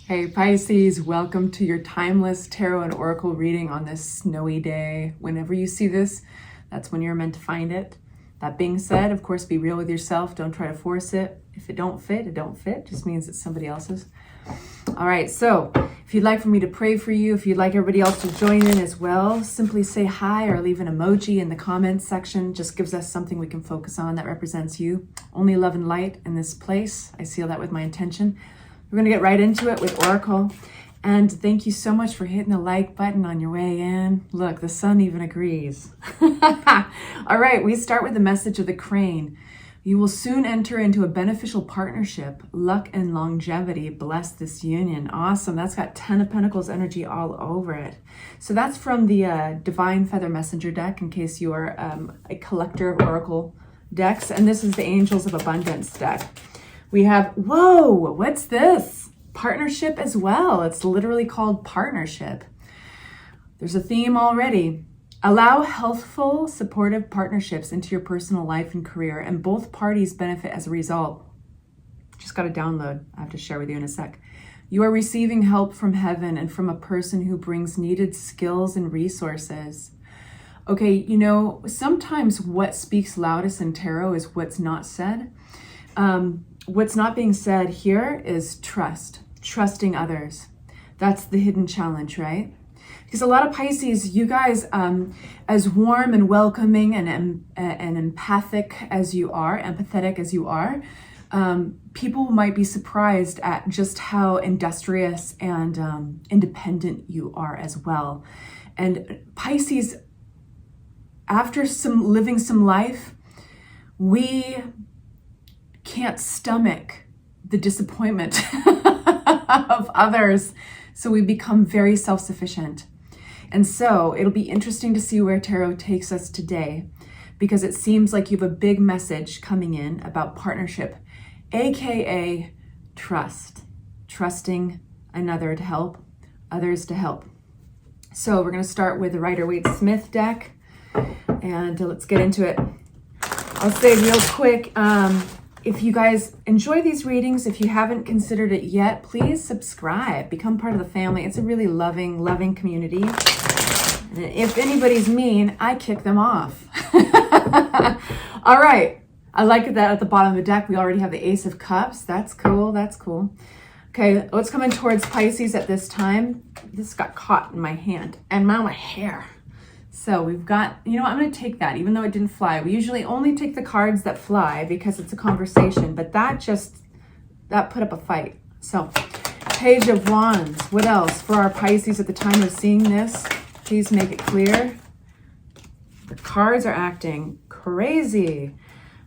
Hey Pisces, welcome to your timeless tarot and oracle reading on this snowy day. Whenever you see this, that's when you're meant to find it. That being said, of course, be real with yourself. Don't try to force it. If it don't fit, it don't fit. Just means it's somebody else's. All right, so if you'd like for me to pray for you, if you'd like everybody else to join in as well, simply say hi or leave an emoji in the comments section. Just gives us something we can focus on that represents you. Only love and light in this place. I seal that with my intention. We're going to get right into it with Oracle. And thank you so much for hitting the like button on your way in. Look, the sun even agrees. All right, we start with the message of the crane. You will soon enter into a beneficial partnership. Luck and longevity bless this union. Awesome. That's got 10 of Pentacles energy all over it. So that's from the Divine Feather Messenger deck, in case you are a collector of Oracle decks. And this is the Angels of Abundance deck. We have, whoa, what's this? Partnership as well. It's literally called partnership. There's a theme already. Allow healthful, supportive partnerships into your personal life and career, and both parties benefit as a result. Just got a download I have to share with you in a sec. You are receiving help from heaven and from a person who brings needed skills and resources. Okay, you know, sometimes what speaks loudest in tarot is what's not said. What's not being said here is trusting others. That's the hidden challenge, right? Because a lot of Pisces, you guys, as warm and welcoming and empathic as you are, empathetic as you are, people might be surprised at just how industrious and independent you are as well. And Pisces, after living some life, we can't stomach the disappointment of others. So we become very self-sufficient. And so it'll be interesting to see where tarot takes us today, because it seems like you have a big message coming in about partnership, AKA trust, trusting another to help, others to help. So we're going to start with the Rider-Waite-Smith deck, and let's get into it. I'll say real quick, if you guys enjoy these readings, if you haven't considered it yet, please subscribe, become part of the family. It's a really loving community. And if anybody's mean, I kick them off. All right. I like that at the bottom of the deck, we already have the Ace of Cups. That's cool. That's cool. Okay, what's coming towards Pisces at this time? This got caught in my hand and my hair. So we've got, you know what, I'm going to take that, even though it didn't fly. We usually only take the cards that fly because it's a conversation, but that put up a fight. So, Page of Wands. What else for our Pisces at the time of seeing this? Please make it clear. The cards are acting crazy.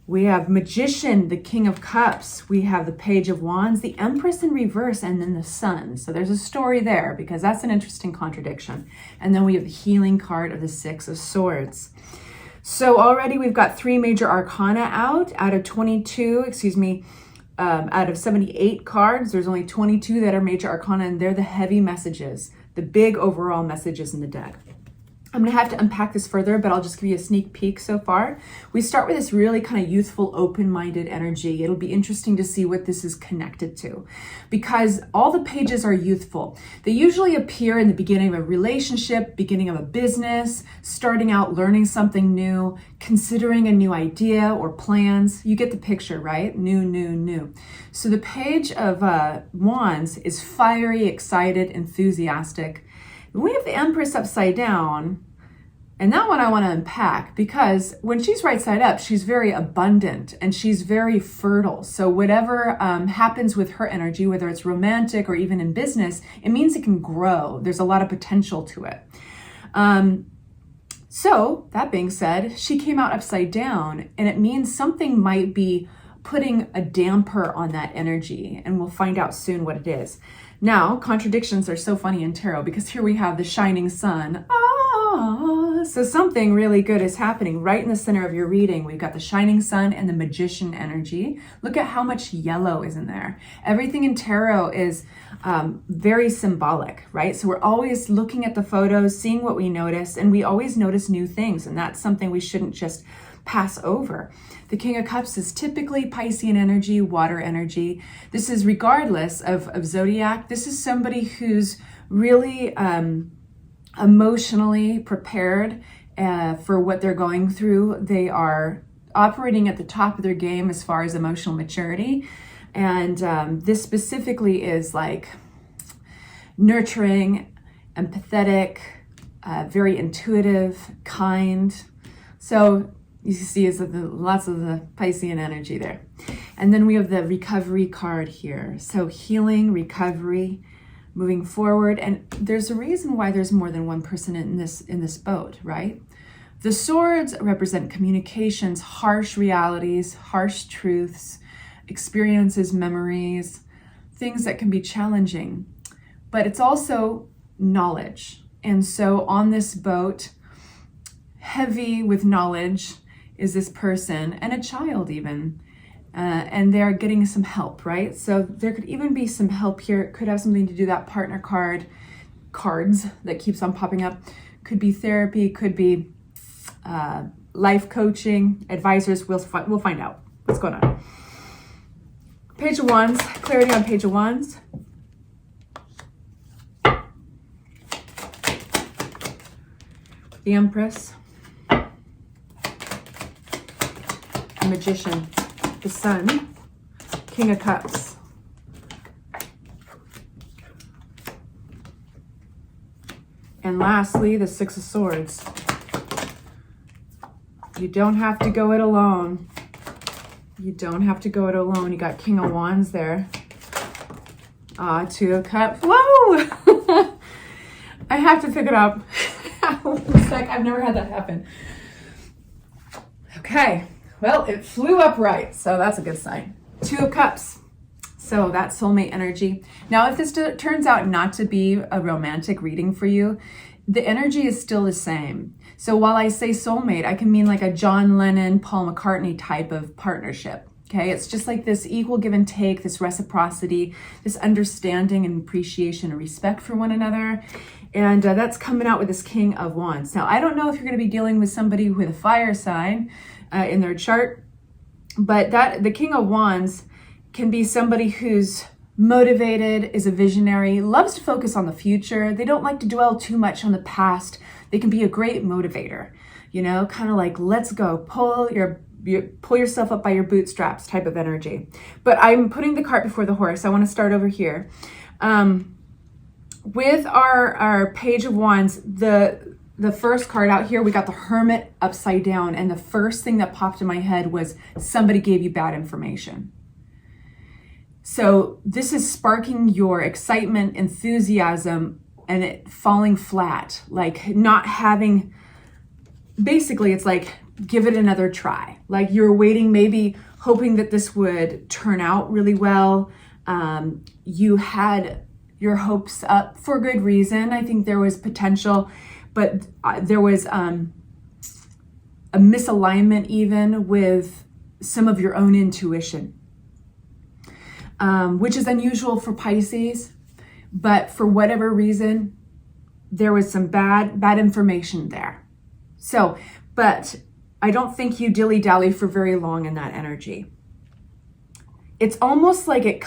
We have Magician, the King of Cups. We have the Page of Wands, the Empress in reverse, and then the Sun. So there's a story there, because that's an interesting contradiction. And then we have the healing card of the Six of Swords. So already we've got 3 major arcana out of 78 cards. There's only 22 that are major arcana, and they're the heavy messages, the big overall messages in the deck. I'm going to have to unpack this further, but I'll just give you a sneak peek so far. We start with this really kind of youthful, open-minded energy. It'll be interesting to see what this is connected to, because all the pages are youthful. They usually appear in the beginning of a relationship, beginning of a business, starting out learning something new, considering a new idea or plans. You get the picture, right? New. So the Page of Wands is fiery, excited, enthusiastic. We have the Empress upside down, and that one I want to unpack, because when she's right side up, she's very abundant and she's very fertile. So whatever happens with her energy, whether it's romantic or even in business, it means it can grow. There's a lot of potential to it. So that being said, she came out upside down, and it means something might be putting a damper on that energy, and we'll find out soon what it is. Now, contradictions are so funny in tarot, because here we have the shining sun. So something really good is happening right in the center of your reading. We've got the shining sun and the magician energy. Look at how much yellow is in there. Everything in tarot is very symbolic, right? So we're always looking at the photos, seeing what we notice, and we always notice new things. And that's something we shouldn't just pass over. The King of Cups is typically Piscean energy, water energy. This is regardless of zodiac. This is somebody who's really emotionally prepared for what they're going through. They are operating at the top of their game as far as emotional maturity. And this specifically is like nurturing, empathetic, very intuitive, kind. So you see is lots of the Piscean energy there. And then we have the recovery card here. So healing, recovery, moving forward. And there's a reason why there's more than one person in this boat, right? The swords represent communications, harsh realities, harsh truths, experiences, memories, things that can be challenging. But it's also knowledge. And so on this boat, heavy with knowledge, is this person, and a child even, and they're getting some help, right? So there could even be some help here. It could have something to do that partner cards that keeps on popping up. Could be therapy, could be life coaching, advisors. We'll find out what's going on. Page of Wands, clarity on Page of Wands. The Empress. The Magician, the Sun, King of Cups, and lastly, the Six of Swords. You don't have to go it alone. You don't have to go it alone. You got King of Wands there. Two of Cups. Whoa! I have to pick it up. It's like I've never had that happen. Okay. Well, it flew upright, so that's a good sign. Two of Cups. So that's soulmate energy. Now, if this turns out not to be a romantic reading for you, the energy is still the same. So while I say soulmate, I can mean like a John Lennon, Paul McCartney type of partnership. Okay, it's just like this equal give and take, this reciprocity, this understanding and appreciation and respect for one another. And that's coming out with this King of Wands. Now, I don't know if you're going to be dealing with somebody with a fire sign in their chart, but the King of Wands can be somebody who's motivated, is a visionary, loves to focus on the future. They don't like to dwell too much on the past. They can be a great motivator, you know, kind of like, let's go, pull yourself up by your bootstraps type of energy. But I'm putting the cart before the horse. I want to start over here. With our Page of Wands, the first card out here, we got the Hermit upside down. And the first thing that popped in my head was somebody gave you bad information. So this is sparking your excitement, enthusiasm, and it falling flat, like not having, basically it's like, give it another try. Like you're waiting, maybe hoping that this would turn out really well. You had your hopes up for good reason. I think there was potential, but there was a misalignment even with some of your own intuition, which is unusual for Pisces. But for whatever reason, there was some bad information there. So, but I don't think you dilly-dally for very long in that energy. It's almost like it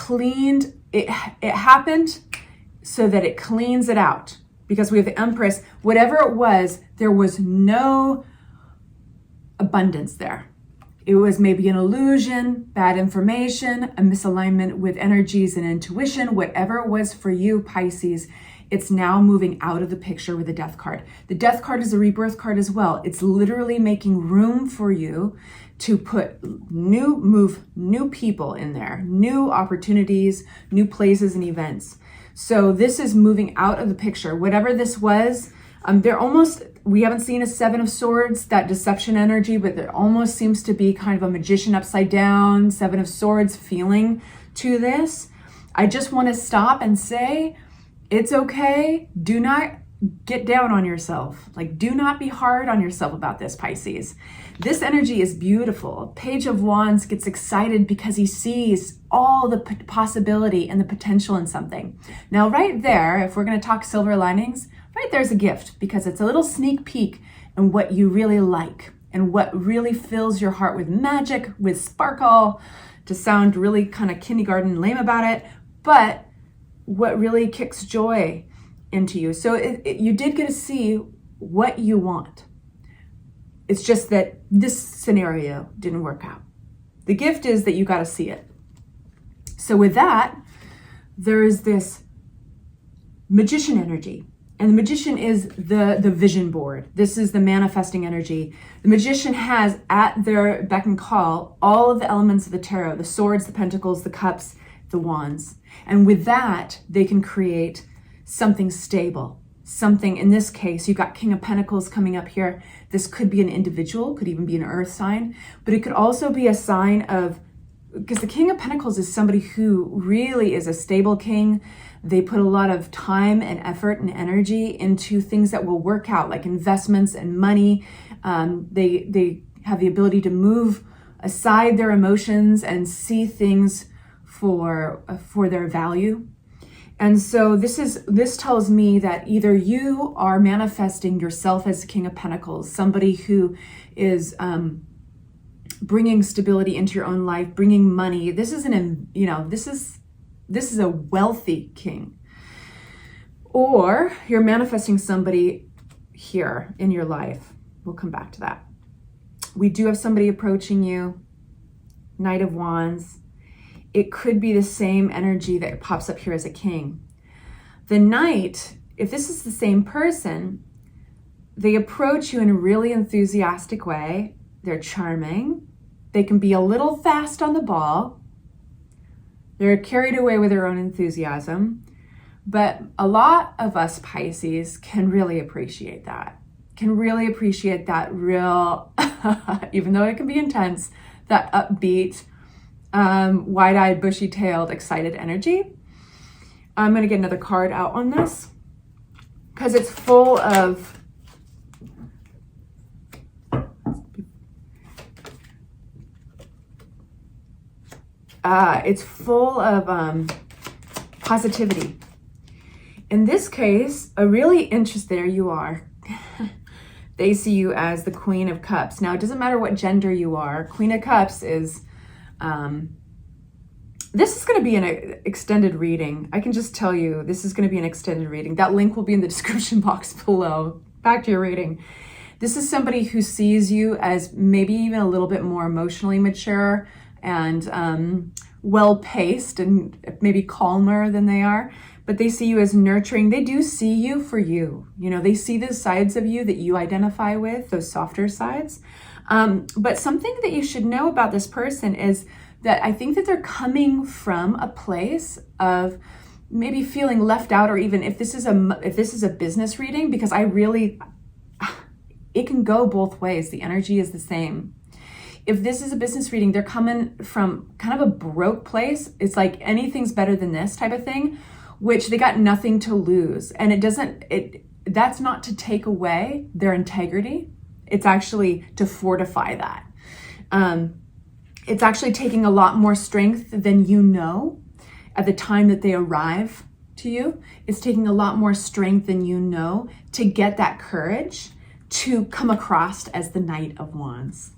happened so that it cleans it out. Because we have the Empress, whatever it was, there was no abundance there. It was maybe an illusion, bad information, a misalignment with energies and intuition, whatever it was for you, Pisces, it's now moving out of the picture with the Death card. The Death card is a rebirth card as well. It's literally making room for you to move new people in there, new opportunities, new places and events. So this is moving out of the picture. Whatever this was, we haven't seen a Seven of Swords, that deception energy, but there almost seems to be kind of a magician upside down, Seven of Swords feeling to this. I just want to stop and say, it's okay. Do not get down on yourself. Like, do not be hard on yourself about this, Pisces. This energy is beautiful. Page of Wands gets excited because he sees all the possibility and the potential in something. Now, right there, if we're going to talk silver linings, right there's a gift, because it's a little sneak peek in what you really like and what really fills your heart with magic, with sparkle, to sound really kind of kindergarten lame about it, but what really kicks joy into you. So you did get to see what you want. It's just that this scenario didn't work out. The gift is that you got to see it. So with that, there is this magician energy. And the magician is the vision board. This is the manifesting energy. The magician has at their beck and call all of the elements of the tarot, the swords, the pentacles, the cups, the wands. And with that, they can create something stable. Something, in this case, you've got King of Pentacles coming up here. This could be an individual, could even be an earth sign, but it could also be a sign of, because the King of Pentacles is somebody who really is a stable king. They put a lot of time and effort and energy into things that will work out, like investments and money. They have the ability to move aside their emotions and see things for their value. And so this tells me that either you are manifesting yourself as the King of Pentacles, somebody who is bringing stability into your own life, bringing money. This is this is a wealthy king. Or you're manifesting somebody here in your life. We'll come back to that. We do have somebody approaching you, Knight of Wands. It could be the same energy that pops up here as a king. The Knight, if this is the same person, they approach you in a really enthusiastic way. They're charming. They can be a little fast on the ball. They're carried away with their own enthusiasm. But a lot of us Pisces can really appreciate that. Can really appreciate that real, even though it can be intense, that upbeat, wide-eyed, bushy-tailed, excited energy. I'm going to get another card out on this because it's full of positivity. In this case, a really there you are. They see you as the Queen of Cups. Now, it doesn't matter what gender you are. Queen of Cups is, this is going to be an extended reading. I can just tell you, this is going to be an extended reading. That link will be in the description box below. Back to your reading. This is somebody who sees you as maybe even a little bit more emotionally mature and well-paced and maybe calmer than they are. But they see you as nurturing. They do see you for you. You know, they see those sides of you that you identify with, those softer sides. But something that you should know about this person is that I think that they're coming from a place of maybe feeling left out, or even if this is a business reading, because it can go both ways. The energy is the same. If this is a business reading, they're coming from kind of a broke place. It's like anything's better than this type of thing, which they got nothing to lose. And that's not to take away their integrity. It's actually to fortify that. It's actually taking a lot more strength than you know at the time that they arrive to you. It's taking a lot more strength than you know to get that courage to come across as the Knight of Wands.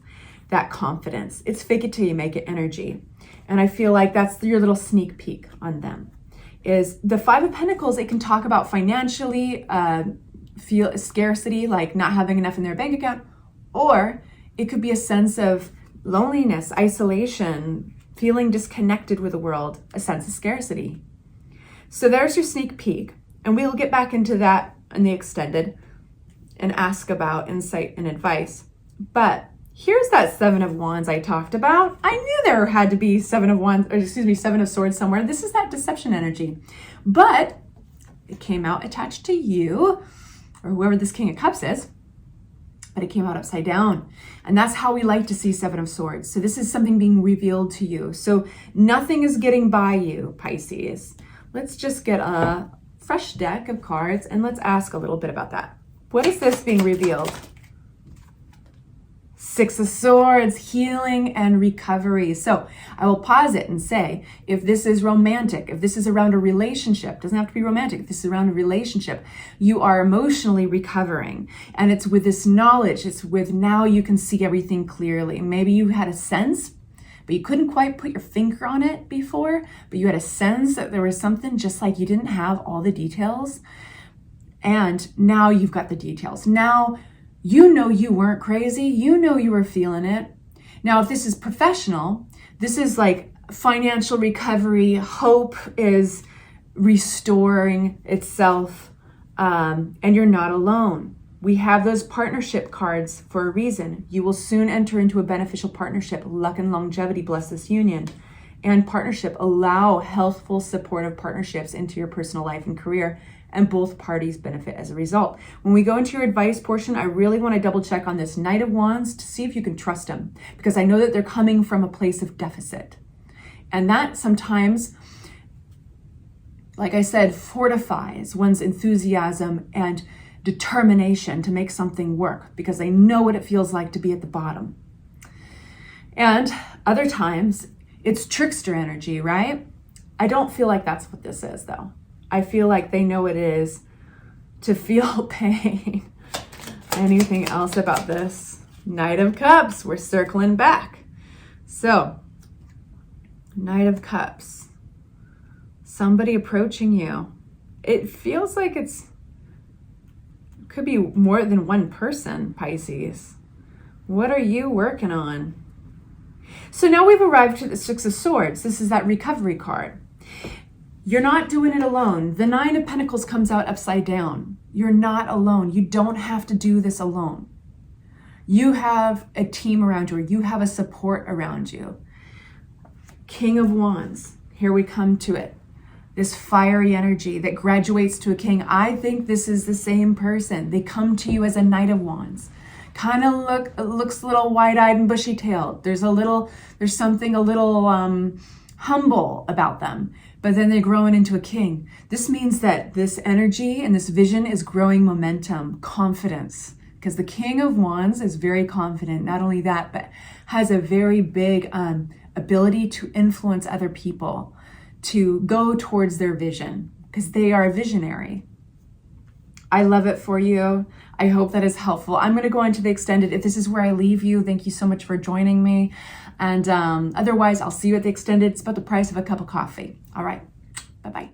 That confidence. It's fake it till you make it energy. And I feel like that's your little sneak peek on them. Is the Five of Pentacles, it can talk about financially, feel scarcity, like not having enough in their bank account, or it could be a sense of loneliness, isolation, feeling disconnected with the world, a sense of scarcity. So there's your sneak peek. And we'll get back into that in the extended and ask about insight and advice. But here's that Seven of Wands I talked about. I knew there had to be Seven of Swords somewhere. This is that deception energy. But it came out attached to you, or whoever this King of Cups is, but it came out upside down. And that's how we like to see Seven of Swords. So this is something being revealed to you. So nothing is getting by you, Pisces. Let's just get fresh deck of cards, and let's ask a little bit about that. What is this being revealed? Six of Swords, healing and recovery. So I will pause it and say, if this is romantic, if this is around a relationship, doesn't have to be romantic, if this is around a relationship, you are emotionally recovering. And it's with this knowledge, it's with now you can see everything clearly. Maybe you had a sense, but you couldn't quite put your finger on it before, but you had a sense that there was something, just like you didn't have all the details. And now you've got the details. Now you know you weren't crazy. You know you were feeling it. Now, if this is professional, this is like financial recovery. Hope is restoring itself, and you're not alone. We have those partnership cards for a reason. You will soon enter into a beneficial partnership. Luck and longevity bless this union. And partnership, allow healthful, supportive partnerships into your personal life and career, and both parties benefit as a result. When we go into your advice portion, I really want to double check on this Knight of Wands to see if you can trust them, because I know that they're coming from a place of deficit. And that sometimes, like I said, fortifies one's enthusiasm and determination to make something work, because they know what it feels like to be at the bottom. And other times, it's trickster energy, right? I don't feel like that's what this is, though. I feel like they know what it is to feel pain. Anything else about this? Knight of Cups, we're circling back. So, Knight of Cups, somebody approaching you. It feels like it could be more than one person, Pisces. What are you working on? So now we've arrived to the Six of Swords. This is that recovery card. You're not doing it alone. The Nine of Pentacles comes out upside down. You're not alone. You don't have to do this alone. You have a team around you, or you have a support around you. King of Wands, here we come to it. This fiery energy that graduates to a king. I think this is the same person. They come to you as a Knight of Wands. Kind of looks a little wide-eyed and bushy-tailed. There's something a little humble about them, but then they're growing into a king. This means that this energy and this vision is growing momentum, confidence, because the King of Wands is very confident. Not only that, but has a very big ability to influence other people to go towards their vision, because they are a visionary. I love it for you. I hope that is helpful. I'm going to go into the extended. If this is where I leave you, thank you so much for joining me. And otherwise, I'll see you at the extended. It's about the price of a cup of coffee. All right. Bye-bye.